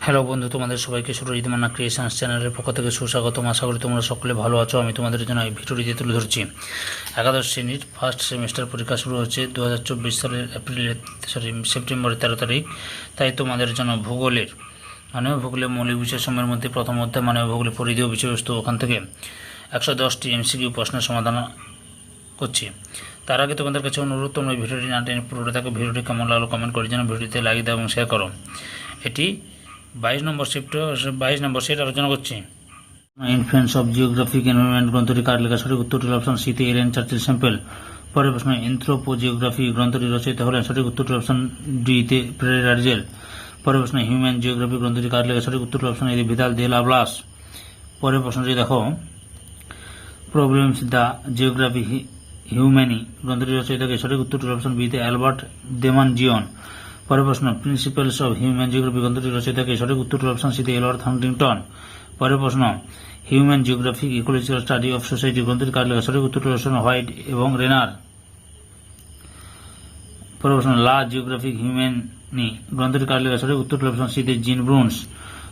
Hello বন্ধু, তোমাদের সবাইকে সুরজিৎ মান্না ক্রিয়েশনস চ্যানেলের পক্ষ থেকে সুস্বাগতম। আশা করি তোমরা সকলে ভালো আছো। আমি তোমাদের জন্য এই ভিডিওটিতে তুলে ধরছি একাদশ শ্রেণীর ফার্স্ট সেমিস্টার পরীক্ষা শুরু হচ্ছে 2024 সালের সেপ্টেম্বরের 13 তারিখ। তাই তোমাদের জন্য ভূগোলের ভূগোলের মৌলিক বিষয়সমূহের মধ্যে প্রথম অধ্যায় ভূগোলের পরিধীয় বিষয়বস্তু, ওখান থেকে 110টি MCQ প্রশ্নের সমাধান করছি। তার আগে তোমাদের কাছে অনুরোধ, তোমরা ভিডিওটি না টেনে পুরোটা থাকে। ভিডিওটি কেমন লাগলো কমেন্ট করে যেন ভিডিওতে লাইক দাও এবং শেয়ার করো। এটি 22 নম্বর সেট আলোচনা করছি। ইনফ্লুয়েন্স অফ জিওগ্রাফিক এনভায়রনমেন্ট গ্রন্থটি কার লেখা? সঠিক উত্তরটি অপশন সিতে এলেন চার্চিল স্যাম্পেল। পরের প্রশ্ন, এনথ্রোপোজিওগ্রাফি গ্রন্থটি রচয়িতা হলেন? সঠিক উত্তরটি অপশন ডিতে প্রেরে রার্জেল। পরের প্রশ্ন, হিউম্যান জিওগ্রাফি গ্রন্থটি কার লেখা? সঠিক উত্তরটি অপশন এ ভিদাল দে লাব্লাস। পরের প্রশ্নটি দেখো, প্রবলেমস দ্য জিওগ্রাফি হিউম্যানি গ্রন্থটি রচয়িতাকে? সঠিক উত্তরটি অপশন বিতে অ্যালবার্ট দেমানজিয়ন। পরের প্রশ্ন, প্রিন্সিপালস অফ হিউম্যান জিওগ্রাফি গ্রন্থটি রচয়িতাকে? সঠিক উত্তরটি অপশন সিতে এলওয়ার্থ হান্টিংটন। পরের প্রশ্ন, human geographic ecological study of society গ্রন্থটি কার লেখা? সঠিক উত্তরটি অপশন হোয়াইট এবং রেনার। পরের প্রশ্ন, লা জিওগ্রাফিক হিউম্যানি গ্রন্থটি কার লেখা? সঠিক উত্তরটি অপশন সিতে জিন ব্রুনস।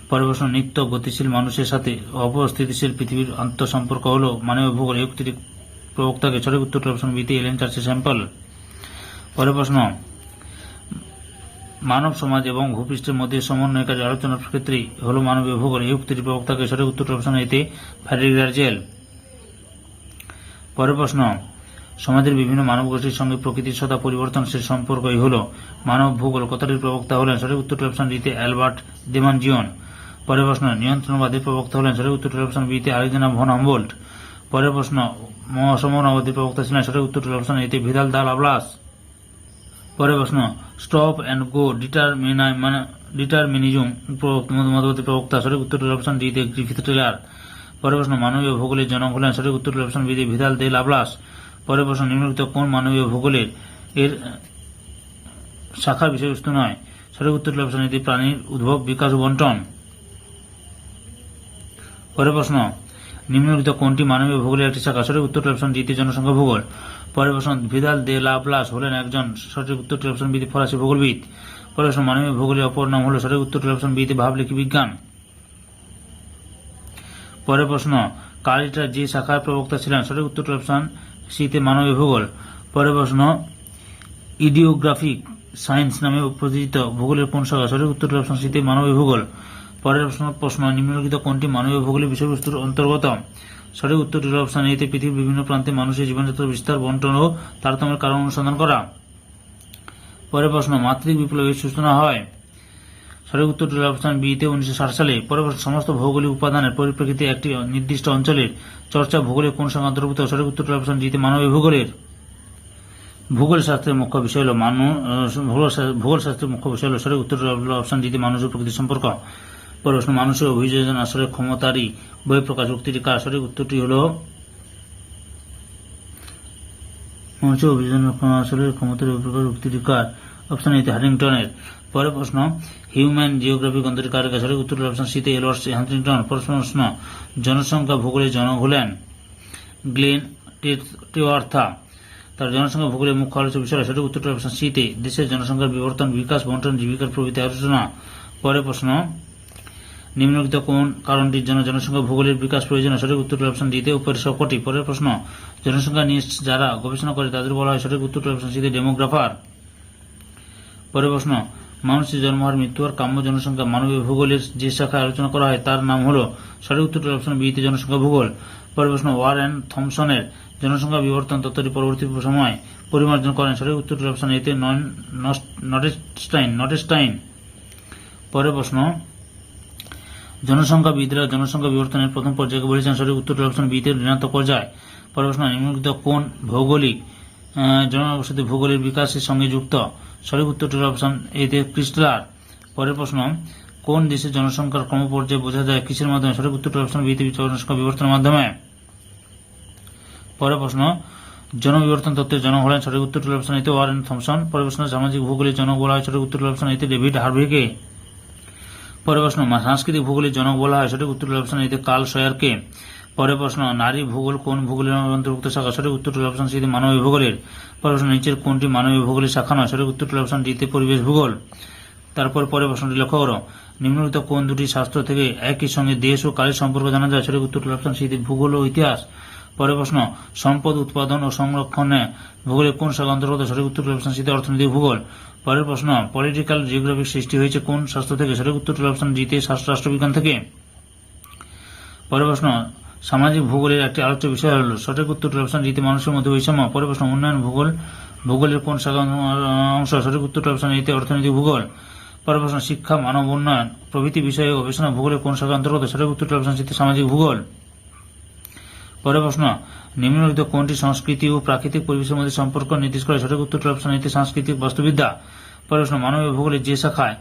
পরের প্রশ্ন, নিত্য গতিশীল মানুষের সাথে অপস্থিতিশীল পৃথিবীর আন্তঃসম্পর্ক হল মানব ভূগোল এই উক্তির প্রবক্তাকে? সঠিক উত্তরটি অপশন বিতে এলেন চার্চিল স্যাম্পল। পরের প্রশ্ন, মানব সমাজ এবং ভূপৃষ্ঠের মধ্যে সমন্বয়কারী আলোচনার ক্ষেত্রে হল মানবীয় ভূগোল এই উক্তির প্রবক্তাকে? সঠিক উত্তরটি অপশন এতে ফ্রেডরিক রার্জেল। পরের প্রশ্ন, সমাজের বিভিন্ন মানব গোষ্ঠীর সঙ্গে প্রকৃতির সদা পরিবর্তনশীল সম্পর্কই হল মানব ভূগোল কথাটির প্রবক্তা হলেন? সঠিক উত্তরটি অপশন ডিতে অ্যালবার্ট দেমানজিয়ন। পরের প্রশ্ন, নিয়ন্ত্রণবাদের প্রবক্তা হলেন? সঠিক উত্তরটি অপশন বিতে আলেকজান্ডার ভন হামবোল্ট। পরের প্রশ্ন, অসমতাবাদের প্রবক্তা ছিলেন? সঠিক উত্তরটি অপশন এতে ভিদাল দা লাব্লাস। পরের প্রশ্ন, স্টপ অ্যান্ড গো ডিটারমিনিজম মতবাদের প্রবক্তা? সঠিক উত্তরটি অপশন ডিতে গ্রিফিথ টেলার। পরের প্রশ্ন, মানবীয় ভূগোলের জনক হলেন? সঠিক উত্তরটি অপশন বিতে ভিদাল দে লাব্লাস। পরের প্রশ্ন, নিম্নলিখিত কোন মানবীয় ভূগোলের এর শাখার বিষয়বস্তু নয়? সঠিক উত্তরটি অপশন এতে প্রাণীর উদ্ভব, বিকাশ ও বন্টন। পরের প্রশ্ন, নিম্নলিখিত কোনটি মানবীয় ভূগোলের একটি শাখা? সঠিক উত্তরটি অপশন ডিতে জনসংখ্যা ভূগোল। পরের প্রশ্ন, ভিদাল দে লাব্লাস হলেন একজন? সঠিক উত্তরটি অপশন বিতে ফরাসি ভূগোলবিদ। পরের প্রশ্ন, মানবীয় ভূগোলের অপর নাম হল? সঠিক উত্তরটি অপশন বিতে ভাবলেখী বিজ্ঞান। পরের প্রশ্ন, কারিটার যে শাখার প্রবক্তা ছিলেন? সঠিক উত্তরটি অপশন সিতে মানবীয় ভূগোল। পরের প্রশ্ন, ইডিওগ্রাফিক সায়েন্স নামে পরিচিত ভূগোলের কোন শাখা? সঠিক উত্তরটি অপশন সিতে মানবীয় ভূগোল। পরের প্রশ্ন, নিম্নলিখিত কোনটি মানবীয় ভূগোলের বিষয়বস্তুর অন্তর্গত? সঠিক উত্তরটি অপশন এতে পৃথিবীর বিভিন্ন প্রান্তে মানুষের জীবনযাত্রার বিস্তার, বন্টন ও তারতম্যের কারণ অনুসন্ধান করা। পরের প্রশ্ন, মাতৃক বিপ্লবের সূচনা হয়? সঠিক উত্তরটি অপশন বিতে 1960 সালে। পরের প্রশ্ন, সমস্ত ভৌগোলিক উপাদানের পরিপ্রেক্ষিতে একটি নির্দিষ্ট অঞ্চলের চর্চা ভূগোলের কোন সংখ্যা অন্তর্ভুক্ত? সঠিক উত্তরটি অপশন ডিতে মানবীয় ভূগোলের। ভূগোল শাস্ত্রের মুখ্য বিষয় হল ভূগোল শাস্ত্রের মুখ্য বিষয় হল? সঠিক উত্তরটি অপশন ডিতে মানুষ ও প্রকৃতির সম্পর্ক। পরের প্রশ্ন, মানুষের অভিযোজন আসলে ক্ষমতারই বহিঃপ্রকাশ উক্তিটি কার? সঠিক উত্তরটি হল মানুষের অভিযোজন আসলে ক্ষমতার বহিঃপ্রকাশ উক্তিটি কার? অপশন এতে হান্টিংটনের। পরের প্রশ্ন, হিউম্যান জিওগ্রাফি গ্রন্থটি কার লেখা? সঠিক উত্তরটি অপশন সিতে এলওয়ার্থ হান্টিংটন। পরের প্রশ্ন, জনসংখ্যা ভূগোলের জনক হলেন গ্লেন টেওয়ার্থা। তার জনসংখ্যা ভূগোলের মুখ্য আলোচ্য বিষয়? সঠিক উত্তরটি অপশন সিতে দেশের জনসংখ্যার বিবর্তন, বিকাশ, বন্টন, জীবিকার প্রভৃতি আলোচনা। পরের প্রশ্ন, নিম্নলিখিত কোন কারণটির জন্য জনসংখ্যা ভূগোলের বিকাশ প্রয়োজন? সঠিক উত্তরটি অপশন ডিতে উপরের সবকটি। পরের প্রশ্ন, জনসংখ্যা নিয়ে যারা গবেষণা করে তাদের বলা হয়? সঠিক উত্তরটি অপশন সিতে ডেমোগ্রাফার। পরের প্রশ্ন, মানুষের জন্মহার, মৃত্যুহার, কাম্য জনসংখ্যা মানবীয় ভূগোলের যে শাখায় আলোচনা করা হয় তার নাম হল? সঠিক উত্তরটি অপশন বিতে জনসংখ্যা ভূগোল। পরের প্রশ্ন, ওয়ারেন থমসনের জনসংখ্যা বিবর্তন তত্ত্বটি পরবর্তী সময় পরিমার্জন করেন? সঠিক উত্তরটি অপশন এতে নটেস্টাইন। পরের প্রশ্ন, জনসংখ্যাবিদরা জনসংখ্যা বিবর্তনের প্রথম পর্যায়কে বলেছেন? সঠিক উত্তরটি অপশন বিতে ঋণাত্মক পর্যায়। পরের প্রশ্ন, নিম্নলিখিত কোন ভৌগোলিক জনবসতি ভূগোলের বিকাশের সঙ্গে যুক্ত? সঠিক উত্তরটির অপশন এতে ক্রিস্টলার। পরের প্রশ্ন, কোন দেশের জনসংখ্যার ক্রমপর্যায় বোঝা যায় কিসের মাধ্যমে? সঠিক উত্তরটির অপশন বিতে জনসংখ্যা বিবর্তনের মাধ্যমে। পরের প্রশ্ন, জনবিবর্তন তত্ত্বের জনক হলেন? সঠিক উত্তরটির অপশন এতে ওয়ারেন থমসন। পরের প্রশ্ন, সামাজিক ভূগোলের জনক বলা হয়? সঠিক উত্তরটির অপশন এতে ডেভিড হার্ভেকে। পরের প্রশ্ন, সাংস্কৃতিক ভূগোলের জনক বলা হয়? সঠিক উত্তরটির অপশন এতে কার্ল সয়ারকে। পরের প্রশ্ন, নারী ভূগোল কোন ভূগোলের অন্তর্ভুক্ত শাখা? সঠিক উত্তরটির অপশন সিতে মানবীয় ভূগোলের। পরের প্রশ্ন, নিচের কোনটি মানবীয় ভূগোলের শাখা নয়? সঠিক উত্তরটির অপশন ডিতে পরিবেশ ভূগোল। তারপর পরে প্রশ্নটি লক্ষ্য করো, নিম্নলিখিত কোন দুটি শাস্ত্র থেকে একই সঙ্গে দেশ ও কালের সম্পর্ক জানা যায়? সঠিক উত্তরটি অপশন সি, ভূগোল ও ইতিহাস। পরের প্রশ্ন, সম্পদ উৎপাদন ও সংরক্ষণে ভূগোলের কোন শাখা অন্তর্গত? সঠিক উত্তরটি অপশন সি, অর্থনীতি ভূগোল। পরের প্রশ্ন, পলিটিক্যাল জিওগ্রাফিক সৃষ্টি হয়েছে কোন শাস্ত্র থেকে? সঠিক উত্তরটি অপশন জি, রাষ্ট্রবিজ্ঞান থেকে। পরের প্রশ্ন, সামাজিক ভূগোলের একটি আলোচ্য বিষয় হল? সঠিক উত্তরটি অপশন জি, মানুষের মধ্যে বৈষম্য। পরের প্রশ্ন, উন্নয়ন ভূগোলের কোন শাখা অংশ? সঠিক উত্তরটি অপশন এ, অর্থনীতি ভূগোল। পরের প্রশ্ন, শিক্ষা, মানব উন্নয়ন প্রভৃতি বিষয়ে গবেষণা ভূগোলের কোন শাখা অন্তর্গত? সঠিক উত্তরটি অপশন সি, সামাজিক ভূগোল। পরের প্রশ্ন, নিম্নলিখিত কোনটি সংস্কৃতি ও প্রাকৃতিক পরিবেশের মধ্যে সম্পর্ক নির্দেশ করে? সঠিক উত্তরটি অপশন এ, সাংস্কৃতিক বাস্তুবিদ্যা। পরের প্রশ্ন, মানবীয় ভূগোলের যে শাখায়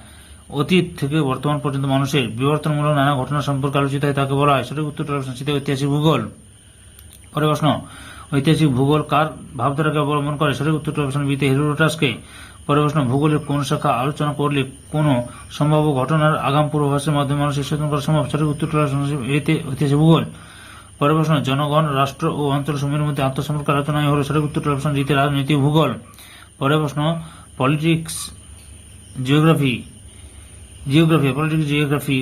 অতীত থেকে বর্তমান পর্যন্ত মানুষের বিবর্তনমূলক নানা ঘটনা সম্পর্কে আলোচিত হয় তাকে বলা হয়? সঠিক উত্তরটি অপশন সি, ঐতিহাসিক ভূগোল। পরের প্রশ্ন, ঐতিহাসিক ভূগোল কার ভাবধারাকে অবলম্বন করে? সঠিক উত্তরটি অপশন বি, হেরোডোটাসকে। পরের প্রশ্ন, ভূগোলের কোন শাখা আলোচনা করলে কোনো সম্ভাব্য ঘটনার আগাম পূর্বাভাসের মাধ্যমে মানুষের সচেতন করা সম্ভব? সঠিক উত্তরটি অপশন এতে, ঐতিহাসিক ভূগোল। পরের প্রশ্ন, জনগণ, রাষ্ট্র ও অঞ্চলসমূহের মধ্যে আত্মসম্পর্ক আলোচনায় হল? সঠিক উত্তরটি অপশন ডিতে, রাজনৈতিক ভূগোল। পরের প্রশ্ন, পলিটিক্স জিওগ্রাফি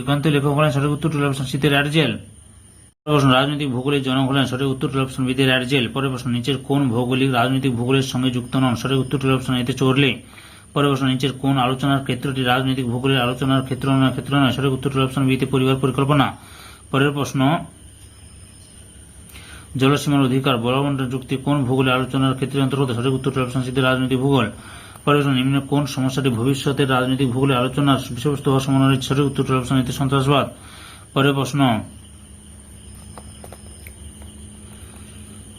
গ্রন্থের লেখক হলেন? সঠিক উত্তরটি অপশন সি, র্যাডজেল। পরের প্রশ্ন, রাজনৈতিক ভূগোলের জনক হলেন? সঠিক উত্তরটি অপশন বি, র্যাডজেল। পরের প্রশ্ন, নিচের কোন ভৌগোলিক রাজনৈতিক ভূগোলের সঙ্গে যুক্ত নন? সঠিক উত্তরটি অপশন এতে, চোরলে। পরের প্রশ্ন, নিচের কোন আলোচনার ক্ষেত্রটি রাজনৈতিক ভূগোলের আলোচনার ক্ষেত্র নয়? সঠিক উত্তরটি অপশন বি, পরিবার পরিকল্পনা। পরের প্রশ্ন, জলসীমার অধিকার বলবন্টন চুক্তি কোন ভূগোলের আলোচনার ক্ষেত্রে অন্তর্গত? সঠিক উত্তরটি অপশন সি, রাজনৈতিক ভূগোল। পরের প্রশ্ন, নিম্ন কোন সমস্যাটি ভবিষ্যতের রাজনৈতিক ভূগোলের আলোচনার বিষয়বস্তু হওয়ার সম্ভাবনা রয়েছে? সঠিক উত্তরটি অপশন এতে, সন্ত্রাসবাদ। পরের প্রশ্ন,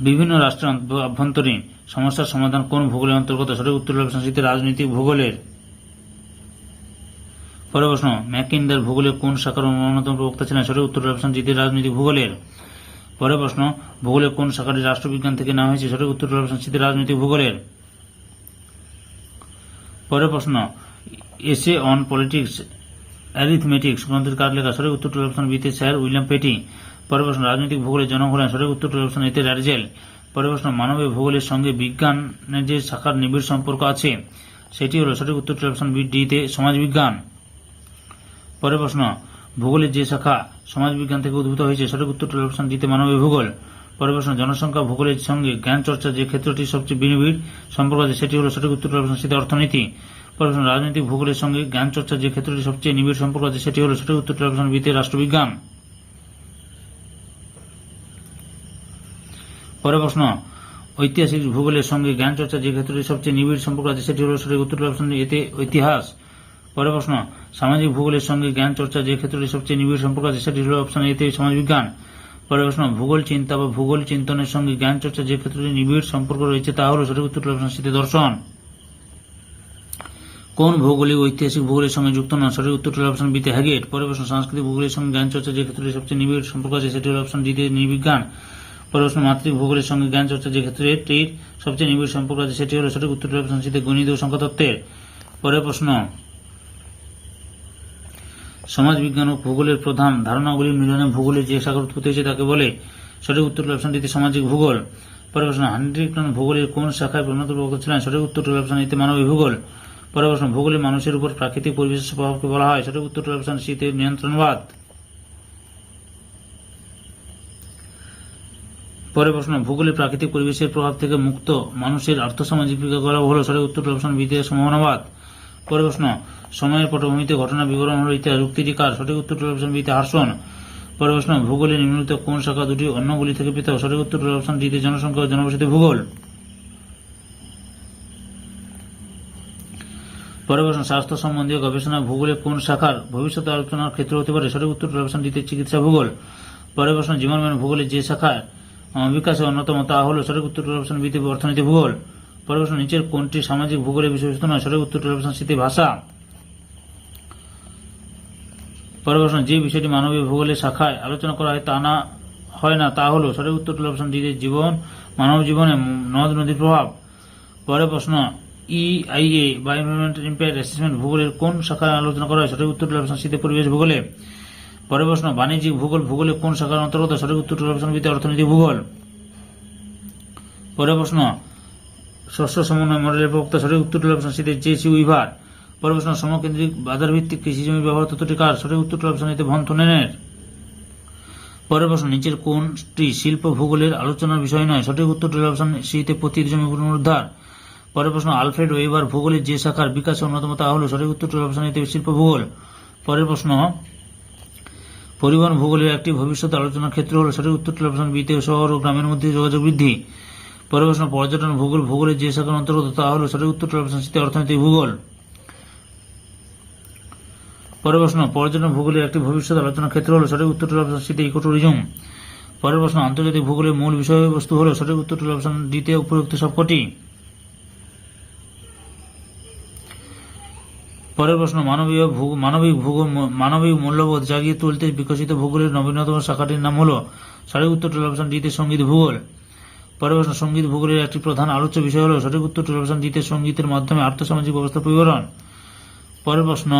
বিভিন্ন রাষ্ট্রের আভ্যন্তরীণ সমস্যার সমাধান কোন ভূগোলের অন্তর্গত? সঠিক উত্তরটি অপশন সি, রাজনৈতিক ভূগোলের। পরের প্রশ্ন, ম্যাকিন্ডার ভূগোলের কোন শাখার অন্যতম প্রবক্তা ছিলেন? সঠিক উত্তরটি অপশন জি, রাজনৈতিক ভূগোলের। পরের প্রশ্ন, ভূগোলের কোন শাখাটি রাষ্ট্রবিজ্ঞান থেকে নেওয়া হয়েছে? সঠিক উত্তরটি অপশন সি, রাজনৈতিক ভূগোলের। পরের প্রশ্ন, এসে অন পলিটিক্স অ্যারিথমেটিক্স গ্রন্থের কার লেখা? সঠিক উত্তরটি অপশন বি, স্যার উইলিয়াম পেটি। পরের প্রশ্ন, রাজনৈতিক ভূগোলের জনক হলেন? সঠিক উত্তরটি অপশন এতে, র্যাডজেল। পরের প্রশ্ন, মানবীয় ভূগোলের সঙ্গে বিজ্ঞানের যে শাখার নিবিড় সম্পর্ক আছে সেটি হল? সঠিক উত্তরটি অপশন বি, ডিতে, সমাজবিজ্ঞান। পরের প্রশ্ন, ভূগোলের যে শাখা সমাজবিজ্ঞান থেকে উদ্ভূত হয়েছে? সঠিক উত্তরটি অপশন ডিতে, মানবীয় ভূগোল। পরের প্রশ্ন, জনসংখ্যা ভূগোলের সঙ্গে জ্ঞান চর্চার যে ক্ষেত্রটি সবচেয়ে নিবিড় সম্পর্ক আছে সেটি হল? সঠিক উত্তরটি অপশন সি, অর্থনীতি। পরের প্রশ্ন, রাজনৈতিক ভূগোলের সঙ্গে জ্ঞান চর্চার যে ক্ষেত্রটি সবচেয়ে নিবিড় সম্পর্ক আছে সেটি হল? সঠিক উত্তরটি অপশন বিতে, রাষ্ট্রবিজ্ঞান। পরের প্রশ্ন, ঐতিহাসিক ভূগোলের সঙ্গে জ্ঞান চর্চার যে ক্ষেত্রটি সবচেয়ে নিবিড় সম্পর্ক আছে সেটি হল? সঠিক উত্তরটি অপশন এতে, ইতিহাস। পরের প্রশ্ন, সামাজিক ভূগোলের সঙ্গে জ্ঞান চর্চার যে ক্ষেত্রটি সবচেয়ে নিবিড় সম্পর্ক আছে সেটি হল? অপশন এতে, সমাজবিজ্ঞান। পরের প্রশ্ন, ভূগোল চিন্তা বা ভূগোল চিন্তনের সঙ্গে জ্ঞান চর্চার যে ক্ষেত্রটি নিবিড় সম্পর্ক রয়েছে তা হল? সঠিক উত্তরটি অপশন সি, দর্শন। কোন ভৌগোলিক ঐতিহাসিক ভূগোলের সঙ্গে যুক্ত নন? সঠিক উত্তরটি অপশন বিতে, হ্যাগেট। পরের প্রশ্ন, সাংস্কৃতিক ভূগোলের সঙ্গে জ্ঞান চর্চার যে ক্ষেত্রটি সবচেয়ে নিবিড় সম্পর্ক আছে সেটি হল? অপশন ডিতে, নৃবিজ্ঞান। পরের প্রশ্ন, মাতৃক ভূগোলের সঙ্গে জ্ঞান চর্চার যে ক্ষেত্রটির সবচেয়ে নিবিড় সম্পর্ক আছে সেটি হল? সঠিক উত্তরটি অপশন সিতে, গণিত ও সংখ্যাতত্ত্বের। পরের প্রশ্ন, সমাজবিজ্ঞান ও ভূগোলের প্রধান ধারণাগুলির মিলনে ভূগোলের যে শাখার উৎপত্তি হয়েছে তাকে বলে? সঠিক উত্তরটি অপশন ডিতে, সামাজিক ভূগোল। পরের প্রশ্ন, হান্টিংটন ভূগোলের কোন শাখায় প্রণত প্রবক্তা ছিলেন? সঠিক উত্তরটি অপশন এতে, মানবীয় ভূগোল। পরের প্রশ্ন, ভূগোলে মানুষের উপর প্রাকৃতিক পরিবেশের প্রভাবকে বলা হয়? সঠিক উত্তরটি অপশন সিতে, নিয়ন্ত্রণবাদ। পরের প্রশ্ন, ভূগোলে প্রাকৃতিক পরিবেশের প্রভাব থেকে মুক্ত মানুষের আর্থসামাজিক বিকাশ করা হল? সঠিক উত্তরটি অপশন বিতে, সম্ভাবনাবাদ। পরের প্রশ্ন, সময়ের পটভূমিতে ঘটনা বিবরণ হল ইতিহাস, উক্তিটি কার? সঠিক উত্তরটি অপশন বিতে, হার্সন। পরের প্রশ্ন, ভূগোলে নিম্নলিখিত কোন শাখা দুটি অন্যগুলি থেকে পৃথক? সঠিক উত্তরটি অপশন ডিতে, জনসংখ্যা ও জনবসতি ভূগোল। পরের প্রশ্ন, স্বাস্থ্য সম্বন্ধীয় গবেষণা ভূগোলে কোন শাখার ভবিষ্যতে আলোচনার ক্ষেত্র হতে পারে? সঠিক উত্তরটি অপশন ডিতে, চিকিৎসা ভূগোল। পরের প্রশ্ন, জীবনমান ভূগোলের যে শাখার বিকাশে অন্যতম তা হল? সঠিক উত্তরটি অপশন বিতে, অর্থনীতি ভূগোল। পরের প্রশ্ন, নিচের কোনটি সামাজিক ভূগোলের বিষয়বস্তু নয়? সঠিক উত্তরটি অপশন সিতে, ভাষা। পরের প্রশ্ন, যে বিষয়টি মানবীয় ভূগোলের শাখায় আলোচনা করা হয় না তা হল? সঠিক উত্তরটি অপশন ডিতে, মানব জীবনে নদ নদীর প্রভাব। পরের প্রশ্ন, EIA বা এনভায়রনমেন্টাল ইম্প্যাক্ট অ্যাসেসমেন্ট ভূগোলের কোন শাখায় আলোচনা করা হয়? সঠিক উত্তরটি অপশন সিতে, পরিবেশ ভূগোলে। পরের প্রশ্ন, বাণিজ্যিক ভূগোল ভূগোলের কোন শাখার অন্তর্গত? সঠিক উত্তরটি অপশন বিতে, অর্থনীতি ভূগোল। পরের প্রশ্ন, শস্য সমন্বয় মডেলের প্রবক্তা? সঠিক উত্তরটি অপশন সিতে, জে.সি. উইভার। পরের প্রশ্ন, সমকেন্দ্রিক বাজারভিত্তিক কৃষি জমি ব্যবহার তত্ত্বটি কার? সঠিক উত্তরটি অপশন এতে ভন থোনেনের। পরের প্রশ্ন, নিচের কোনটি শিল্প ভূগোলের আলোচনার বিষয় নয়? সঠিক উত্তরটি অপশন সিতে পতির জমি পুনরুদ্ধার। পরের প্রশ্ন, আলফ্রেড ওয়েবার ভূগোলের যে শাখার বিকাশে অন্যতম তা হল? সঠিক উত্তরটি অপশন এতে শিল্প ভূগোল। পরের প্রশ্ন, পরিবহন ভূগোলের একটি ভবিষ্যৎ আলোচনার ক্ষেত্র হল? সঠিক উত্তরটি অপশন বিতে শহর ও গ্রামের মধ্যে যোগাযোগ বৃদ্ধি। পরের প্রশ্ন, পর্যটন ভূগোল ভূগোলের যে শাখার অন্তর্গত তা হল? সঠিক উত্তরটি অপশন সিতে অর্থনৈতিক ভূগোল। পরের প্রশ্ন, পর্যটন ভূগোলের একটি ভবিষ্যৎ আলোচনার ক্ষেত্র হল? সঠিক উত্তরটি অপশন সিতে ইকো ট্যুরিজম। পরের প্রশ্ন, আন্তর্জাতিক ভূগোলের মূল বিষয়বস্তু হল? সঠিক উত্তরটি অপশন ডিতে উপযুক্ত সবকটি। পরের প্রশ্ন, মানবিক মূল্যবোধ জাগিয়ে তুলতে বিকশিত ভূগোলের নবীনতম শাখাটির নাম হল? সঠিক উত্তরটি অপশন ডিতে সঙ্গীত ভূগোল। পরের প্রশ্ন, সঙ্গীত ভূগোলের একটি প্রধান আলোচ্য বিষয় হল? সঠিক উত্তরটি অপশন ডিতে সঙ্গীতের মাধ্যমে আর্থসামাজিক ব্যবস্থার বিবরণ। পরের প্রশ্ন,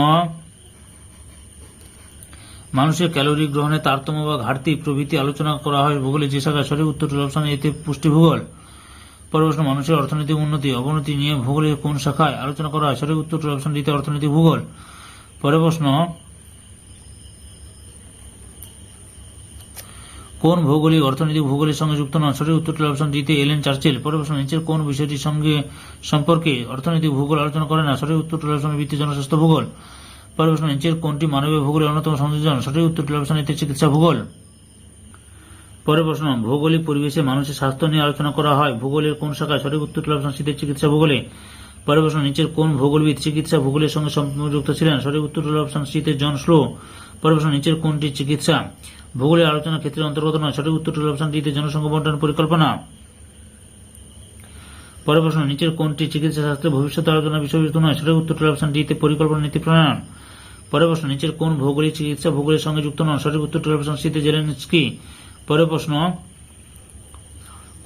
মানুষের ক্যালোরি গ্রহণে তারতম্য বা ঘাটতি প্রভৃতি আলোচনা করা হয় ভূগোলের যে শাখায়? সঠিক উত্তরটি অপশন এতে পুষ্টি ভূগোল। পরের প্রশ্ন, মানুষের অর্থনৈতিক উন্নতি অবনতি নিয়ে ভূগোলের কোন শাখায় আলোচনা করা হয়? সঠিক উত্তরটি অপশন ডিতে অর্থনৈতিক ভূগোল। পরের প্রশ্ন, কোন ভৌগোলিক অর্থনৈতিক ভূগোলের সঙ্গে যুক্ত নন? সঠিক উত্তরটি অপশন ডিতে এলেন চার্চিল। পরের প্রশ্ন, নিচের কোন বিষয়টির সঙ্গে সম্পর্কে অর্থনৈতিক ভূগোল আলোচনা করে না? সঠিক উত্তরটি অপশন বিতে জনস্বাস্থ্য ভূগোল। পরের প্রশ্ন, নিচের কোনটি মানবীয় ভূগোলের অন্যতম সংযোজন? সঠিক উত্তরটি অপশন এতে চিকিৎসা ভূগোল। পরের প্রশ্ন, ভৌগোলিক পরিবেশে মানুষের স্বাস্থ্য নিয়ে আলোচনা করা হয় ভূগোলের কোন শাখায়? সঠিক উত্তরটি অপশন সিতে চিকিৎসা ভূগোলে। পরের প্রশ্ন, নিচের কোন ভূগোলবিদ চিকিৎসা ভূগোলের সঙ্গে সম্পর্কযুক্ত ছিলেন? সঠিক উত্তরটি অপশন সিতে জন স্লো। পরের প্রশ্ন, নিচের কোনটি চিকিৎসা ভূগোলের আলোচনার ক্ষেত্রের অন্তর্গত নয়? সঠিক উত্তরটি অপশন ডিতে জনসংখ্যা বন্টন পরিকল্পনা। পরের প্রশ্ন, নিচের কোনটি চিকিৎসা শাস্ত্রের ভবিষ্যৎ আলোচনার বিষয়বস্তু নয়? সঠিক উত্তরটি অপশন ডিতে পরিকল্পনা নীতি প্রণয়ন। পরের প্রশ্ন, নিচের কোন ভৌগোলিক চিকিৎসা ভূগোলের সঙ্গে যুক্ত নন? সঠিক উত্তরটি অপশন সিতে জেলেনস্কি। পরের প্রশ্ন,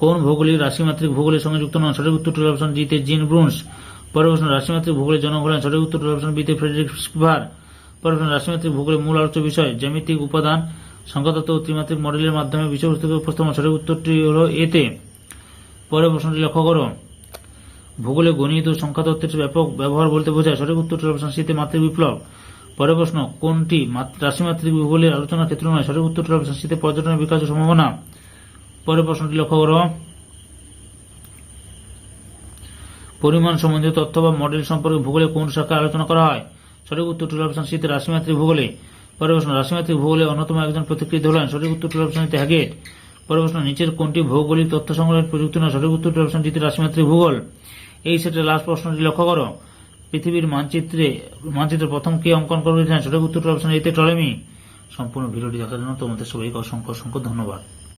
কোন ভৌগোলিক রাশিমাত্রিক ভূগোলের সঙ্গে যুক্ত নন? সঠিক উত্তরটি অপশন ডিতে জিন ব্রুন্স। পরের প্রশ্ন, রাশিমাত্রিক ভূগোলের জনক হলেন? সঠিক উত্তরটি অপশন বিতে ফ্রেডরিক স্পিভার। পরের প্রশ্ন, রাশিমাত্রিক ভূগোলের মূল আলোচ্য বিষয় জ্যামিতিক উপাদান, সংখ্যাতত্ত্ব ও ত্রিমাত্রিক মডেলের মাধ্যমে বিষয়বস্তুকে উপস্থাপন। সঠিক উত্তরটি হল এতে। পরের প্রশ্নটি লক্ষ্য করো, ভূগোলে গণিত ও সংখ্যাতত্ত্বের ব্যাপক ব্যবহার বলতে বোঝায়? সঠিক উত্তরটি অপশন সিতে মাত্রিক বিপ্লব। পরের প্রশ্ন, কোনটি রাশিমাত্রিক ভূগোলের আলোচনার ক্ষেত্র নয়? সঠিক উত্তরটি অপশন সিতে পর্যটনের বিকাশ ও সম্ভাবনা। পরের প্রশ্নটি লক্ষ্য করো, পরিমাণ সম্বন্ধীয় তথ্য বা মডেল সম্পর্কে ভূগোলে কোন শাখায় আলোচনা করা হয়? সঠিক উত্তরটি অপশন সিতে রাশিমাত্রিক ভূগোলে। পরের প্রশ্ন, রাশিমাত্রিক ভূগোলে অন্যতম একজন প্রতিকৃত হলেন? সঠিক উত্তরটি অপশন সিতে হ্যাগেট। পরের প্রশ্ন, নিচের কোনটি ভৌগোলিক তথ্য সংগ্রহের প্রযুক্তি নয়? সঠিক উত্তরটি অপশন ডিতে রাশিমাত্রিক ভূগোল। এই সেটের লাস্ট প্রশ্নটি লক্ষ্য করো, পৃথিবীর মানচিত্র প্রথম কে অঙ্কন করেছিলেন? সঠিক উত্তরটি অপশন এতে টলেমি। সম্পূর্ণ ভিডিওটি দেখার জন্য তোমাদের সবাইকে অসংখ্য ধন্যবাদ।